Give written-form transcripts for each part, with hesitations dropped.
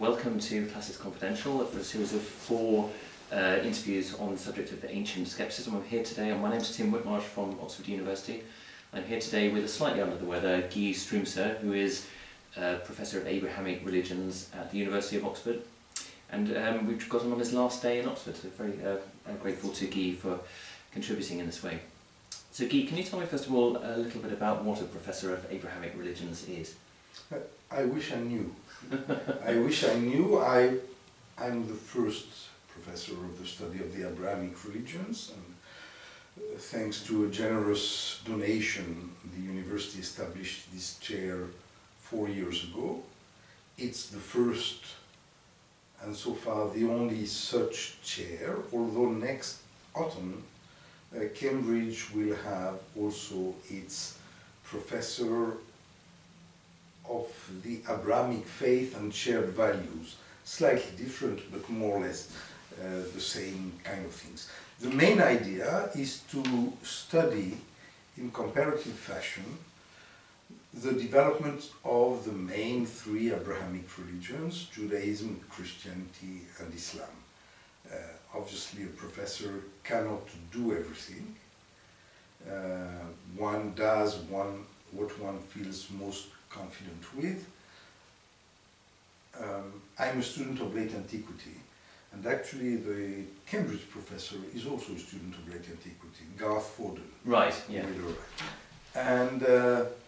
Welcome to Classes Confidential for a series of 4 interviews on the subject of ancient scepticism. I'm here today, and my name is Tim Whitmarsh from Oxford University. I'm here today with a slightly under the weather Guy Stroumsa, who is Professor of Abrahamic Religions at the University of Oxford. And we've got him on his last day in Oxford, so very grateful to Guy for contributing in this way. So Guy, can you tell me first of all a little bit about what a Professor of Abrahamic Religions is? I wish I knew. I wish I knew. I'm the first professor of the Study of the Abrahamic Religions, and thanks to a generous donation, the university established this chair 4 years ago. It's the first and so far the only such chair, although next autumn Cambridge will have also its professor of the Abrahamic faith and shared values, slightly different but more or less the same kind of things. The main idea is to study in comparative fashion the development of the main 3 Abrahamic religions, Judaism, Christianity and Islam. Obviously a professor cannot do everything. One does what one feels most confident with. I'm a student of late antiquity, and actually the Cambridge professor is also a student of late antiquity, Guy Vroom. Right, yeah. And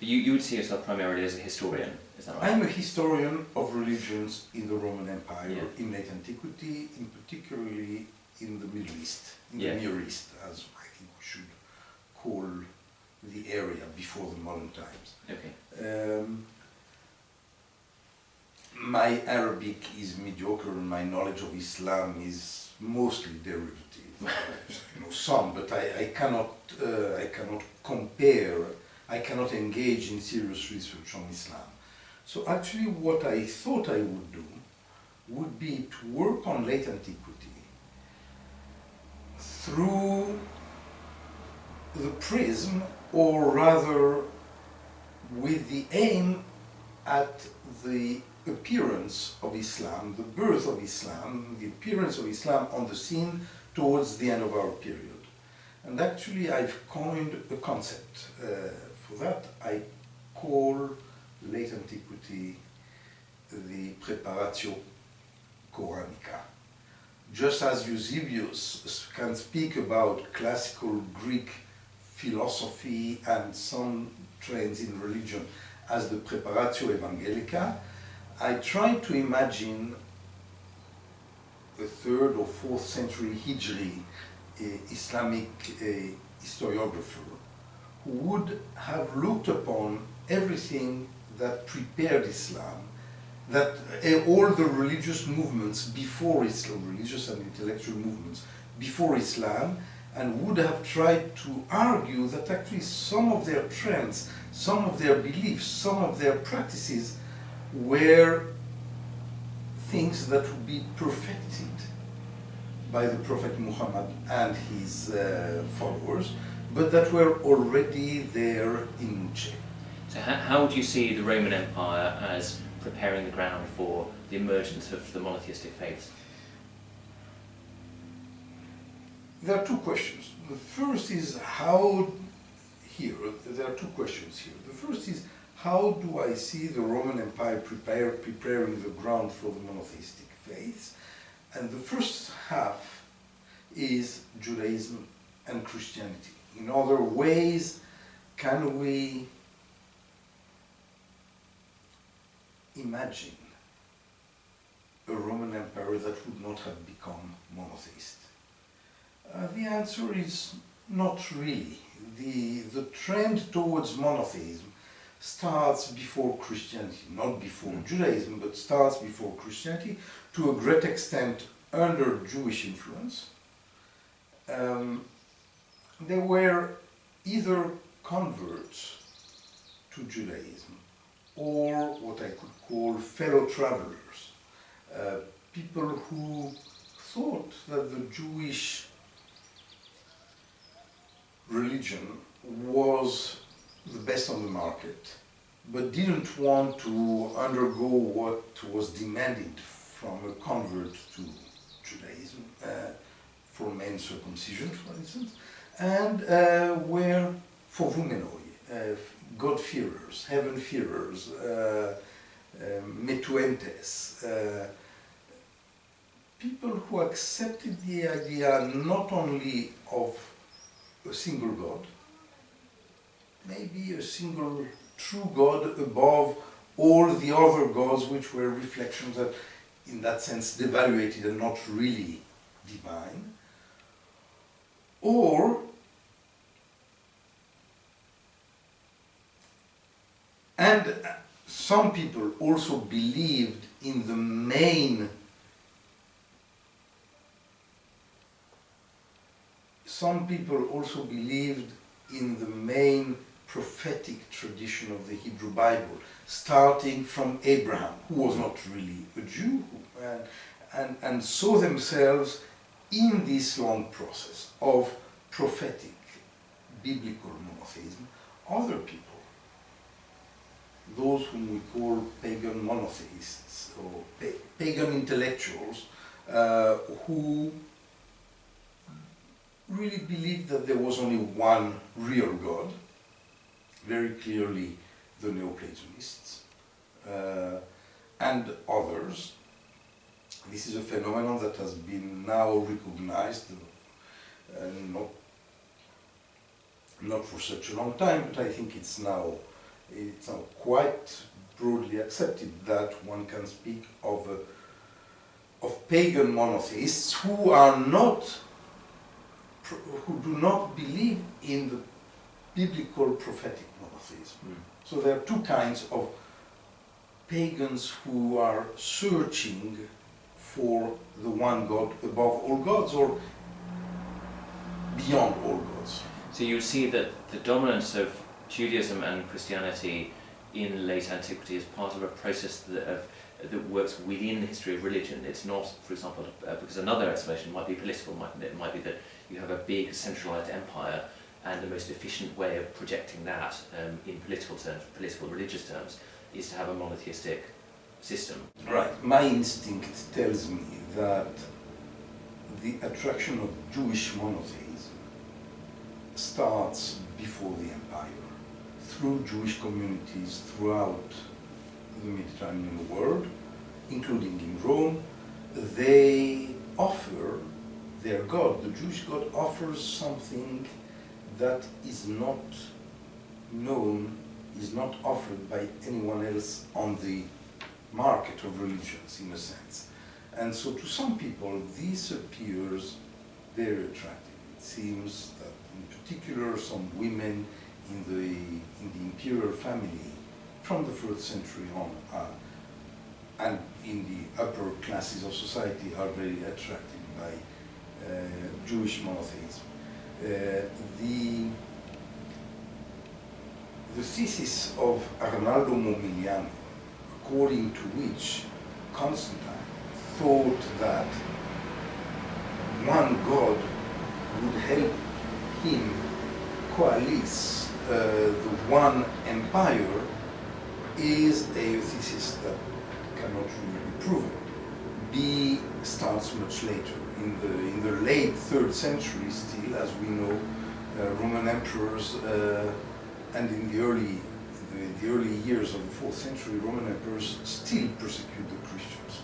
you would see yourself primarily as a historian, is that right? I'm a historian of religions in the Roman Empire, Yeah. in late antiquity, in particularly in the Middle East, in Yeah. the Near East, as I think we should call the area before the modern times. Okay. My Arabic is mediocre and my knowledge of Islam is mostly derivative. Some, but I cannot compare, I cannot engage in serious research on Islam. So actually what I thought I would do would be to work on late antiquity through the prism, or rather with the aim at the appearance of Islam, the birth of Islam, the appearance of Islam on the scene towards the end of our period. And actually I've coined a concept. For that I call late antiquity the preparatio Coranica. Just as Eusebius can speak about classical Greek philosophy and some trends in religion as the preparatio evangelica, I try to imagine a 3rd or 4th century Hijri Islamic historiographer who would have looked upon everything that prepared Islam, that all the religious movements before Islam, religious and intellectual movements before Islam, and would have tried to argue that actually some of their trends, some of their beliefs, some of their practices were things that would be perfected by the Prophet Muhammad and his followers, but that were already there in Nuce. So how would you see the Roman Empire as preparing the ground for the emergence of the monotheistic faiths? There are 2 questions. The first is there are 2 questions here. The first is, how do I see the Roman Empire preparing the ground for the monotheistic faiths? And the first half is Judaism and Christianity. In other ways, can we imagine a Roman Empire that would not have become monotheist? The answer is not really. The trend towards monotheism starts before Christianity, not before Judaism, but starts before Christianity, to a great extent under Jewish influence. There were either converts to Judaism or what I could call fellow travelers, people who thought that the Jewish religion was the best on the market, but didn't want to undergo what was demanded from a convert to Judaism, for men circumcision, for instance, and were fovumenoi, God-fearers, heaven-fearers, metuentes, people who accepted the idea not only of a single God, maybe a single true God above all the other gods, which were reflections that, in that sense, devaluated and not really divine, and some people also believed in the main prophetic tradition of the Hebrew Bible, starting from Abraham, who was not really a Jew, and saw themselves in this long process of prophetic biblical monotheism. Other people, those whom we call pagan monotheists or pagan intellectuals, who really believed that there was only one real God, very clearly the Neoplatonists, and others. This is a phenomenon that has been now recognized, not for such a long time, but I think it's now quite broadly accepted that one can speak of pagan monotheists who do not believe in the biblical prophetic monotheism. So there are two kinds of pagans who are searching for the one God above all gods or beyond all gods. So you see that the dominance of Judaism and Christianity in late antiquity is part of a process that works within the history of religion. It's not, for example, because another explanation might be political, it might be that you have a big centralized empire, and the most efficient way of projecting that in political terms, political religious terms, is to have a monotheistic system. Right. My instinct tells me that the attraction of Jewish monotheism starts before the empire, through Jewish communities throughout the Mediterranean world, including in Rome. They offer their God, the Jewish God offers something that is not known, is not offered by anyone else on the market of religions, in a sense. And so to some people this appears very attractive. It seems that in particular some women in the imperial family from the 1st century on and in the upper classes of society are very attracted by Jewish monotheism. The thesis of Arnaldo Momigliano, according to which Constantine thought that one God would help him coalesce the one empire, is a thesis that cannot really be proven. B starts much later. In the late 3rd century still, as we know, Roman emperors, and in the early years of the 4th century, Roman emperors still persecute the Christians.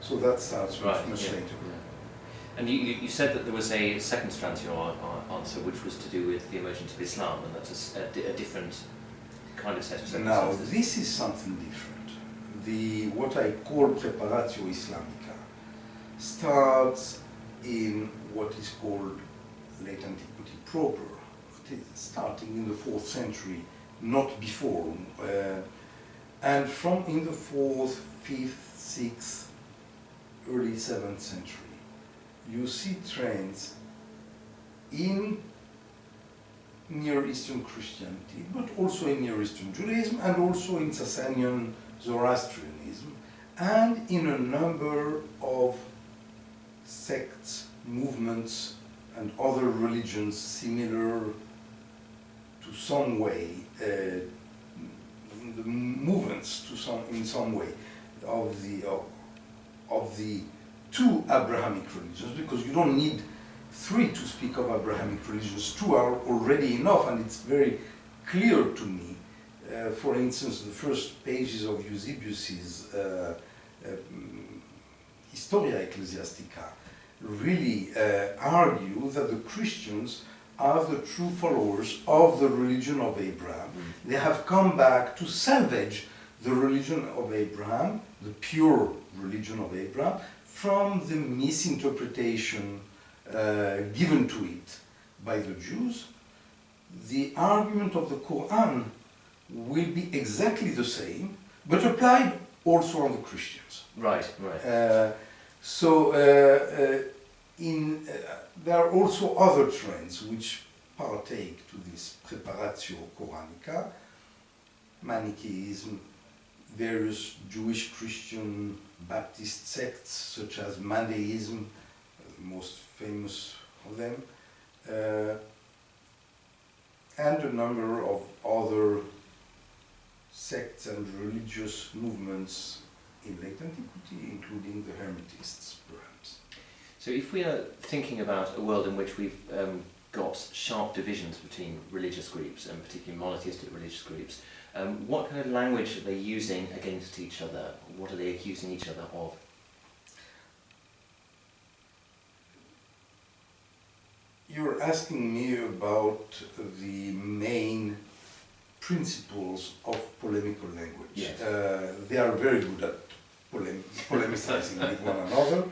So that starts much later. Yeah. And you said that there was a second strand to your answer, which was to do with the emergence of Islam, and that's a different kind of set of circumstances. Now, this is something different. What I call Preparatio Islamica starts in what is called late antiquity proper, starting in the 4th century, not before, and from in the 4th, 5th, 6th, early 7th century, you see trends in Near Eastern Christianity, but also in Near Eastern Judaism, and also in Sasanian Zoroastrianism, and in a number of sects, movements, and other religions similar to some way, in the movements in some way of of the two Abrahamic religions, because you don't need three to speak of Abrahamic religions. Two are already enough, and it's very clear to me. For instance, the first pages of Eusebius's Historia Ecclesiastica really argue that the Christians are the true followers of the religion of Abraham. They have come back to salvage the religion of Abraham, the pure religion of Abraham, from the misinterpretation given to it by the Jews. The argument of the Quran will be exactly the same, but applied also on the Christians. Right, right. There are also other trends which partake to this preparatio Quranica, Manichaeism, various Jewish, Christian, Baptist sects such as Mandeism, the most famous of them, and a number of other sects and religious movements in late antiquity, including the Emeritus, perhaps. So if we are thinking about a world in which we've got sharp divisions between religious groups, and particularly monotheistic religious groups, what kind of language are they using against each other? What are they accusing each other of? You're asking me about the main principles of polemical language. Yes. They are very good at polemicizing with one another,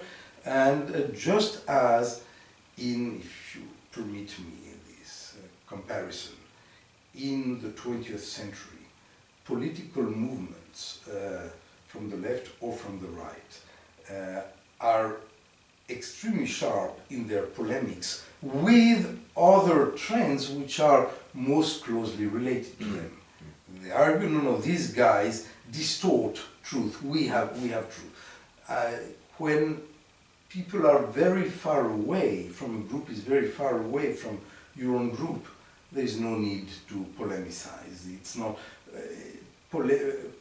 and just as if you permit me this comparison, in the 20th century, political movements from the left or from the right are extremely sharp in their polemics with other trends which are most closely related to them. They argue, no, these guys distort truth. We have truth. When people are very far away from a group, is very far away from your own group, there is no need to polemicize. It's not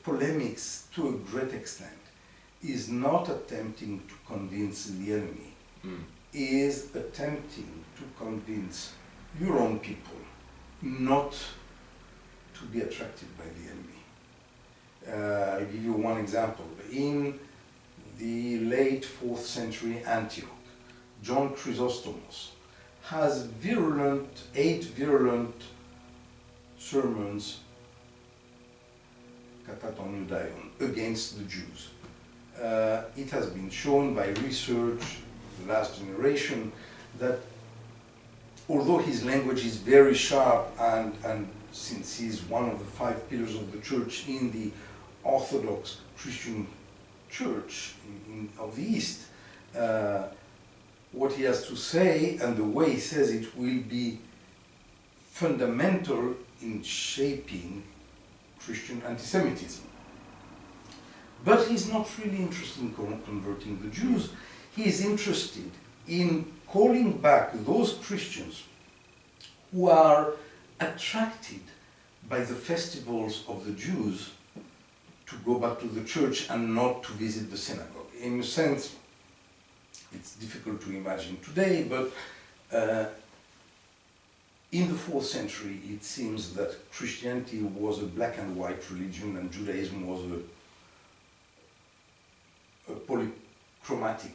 polemics to a great extent is not attempting to convince the enemy, is attempting to convince your own people not to be attracted by the enemy. I'll give you one example. In the late 4th century Antioch, John Chrysostomos has 8 virulent sermons, kataton Judaion, against the Jews. It has been shown by research, the last generation, that although his language is very sharp, and since he's one of the 5 pillars of the church in the Orthodox Christian Church of the East, what he has to say and the way he says it will be fundamental in shaping Christian anti-Semitism. But he's not really interested in converting the Jews. He is interested in calling back those Christians who are attracted by the festivals of the Jews to go back to the church and not to visit the synagogue. In a sense, it's difficult to imagine today, but in the 4th century, it seems that Christianity was a black and white religion and Judaism was a polychromatic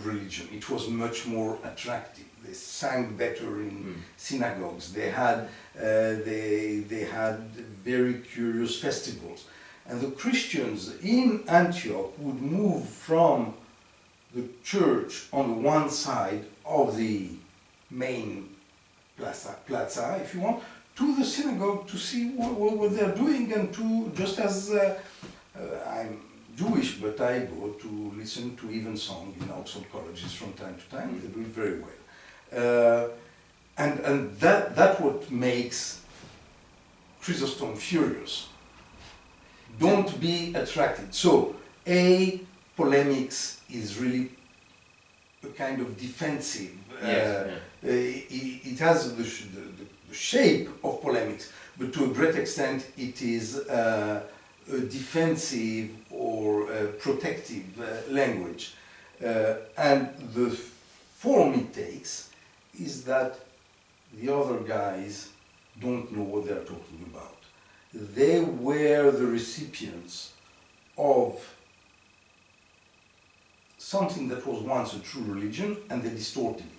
religion. It was much more attractive. They sang better in synagogues. They had very curious festivals. And the Christians in Antioch would move from the church on the one side of the main plaza, if you want, to the synagogue to see what they're doing, and to, just as I'm Jewish, but I go to listen to evensong in Oxford colleges from time to time. They do it very well. And that's what makes Chrysostom furious. Don't be attracted. So, polemics is really a kind of defensive. It has the shape of polemics, but to a great extent it is a defensive or protective language. And the form it takes is that the other guys don't know what they're talking about. They were the recipients of something that was once a true religion, and they distorted it.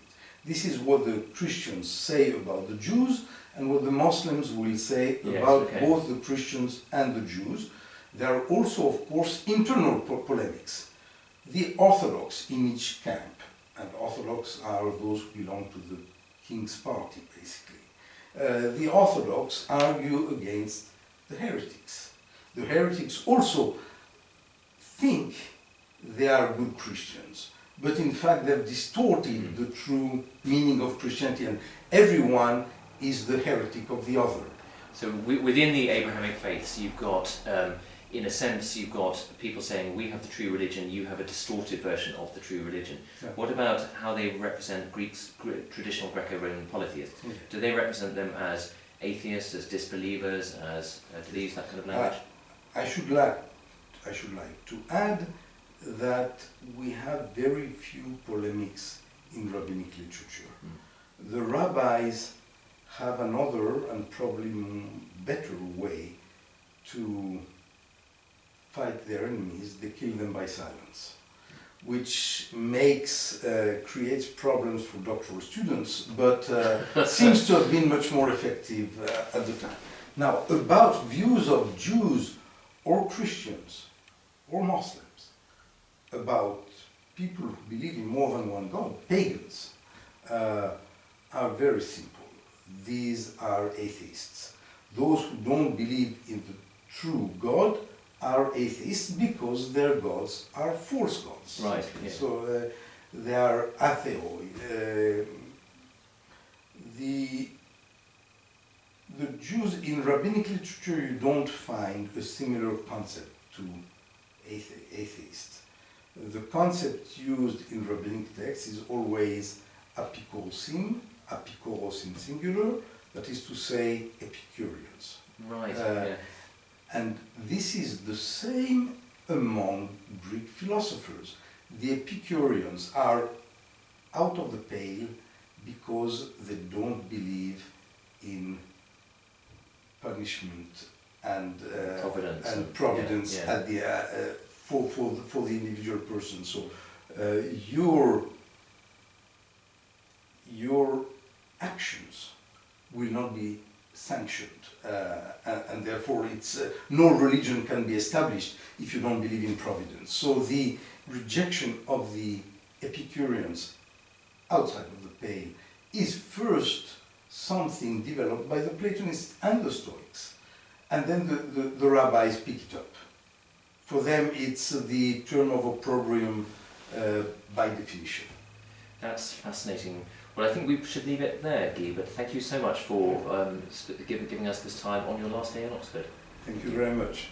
This is what the Christians say about the Jews, and what the Muslims will say about both the Christians and the Jews. There are also, of course, internal polemics. The Orthodox in each camp, and Orthodox are those who belong to the king's party, basically. The Orthodox argue against the heretics. The heretics also think they are good Christians, but in fact they've distorted the true meaning of Christianity, and everyone is the heretic of the other. So within the Abrahamic faiths, you've got, in a sense, you've got people saying, we have the true religion, you have a distorted version of the true religion. Yeah. What about how they represent Greeks, traditional Greco-Roman polytheists? Yeah. Do they represent them as atheists, as disbelievers, as do they use that kind of language? I should like to add that we have very few polemics in rabbinic literature. The rabbis have another and probably better way to fight their enemies. They kill them by silence, which creates problems for doctoral students, but seems to have been much more effective at the time. Now, about views of Jews or Christians or Muslims, about people who believe in more than one God, pagans, are very simple. These are atheists. Those who don't believe in the true God are atheists because their gods are false gods. Right. Yeah. So they are atheoi. The Jews in rabbinic literature, you don't find a similar concept to atheists. The concept used in rabbinic texts is always apikosim, apikoros in singular, that is to say Epicureans. Right. And this is the same among Greek philosophers. The Epicureans are out of the pale because they don't believe in punishment and providence at the for the individual person. So your actions will not be sanctioned, and therefore no religion can be established if you don't believe in providence. So the rejection of the Epicureans outside of the pale is first something developed by the Platonists and the Stoics, and then the rabbis pick it up. For them, it's the term of opprobrium by definition. That's fascinating. Well, I think we should leave it there, Guy, but thank you so much for giving us this time on your last day in Oxford. Thank you very much.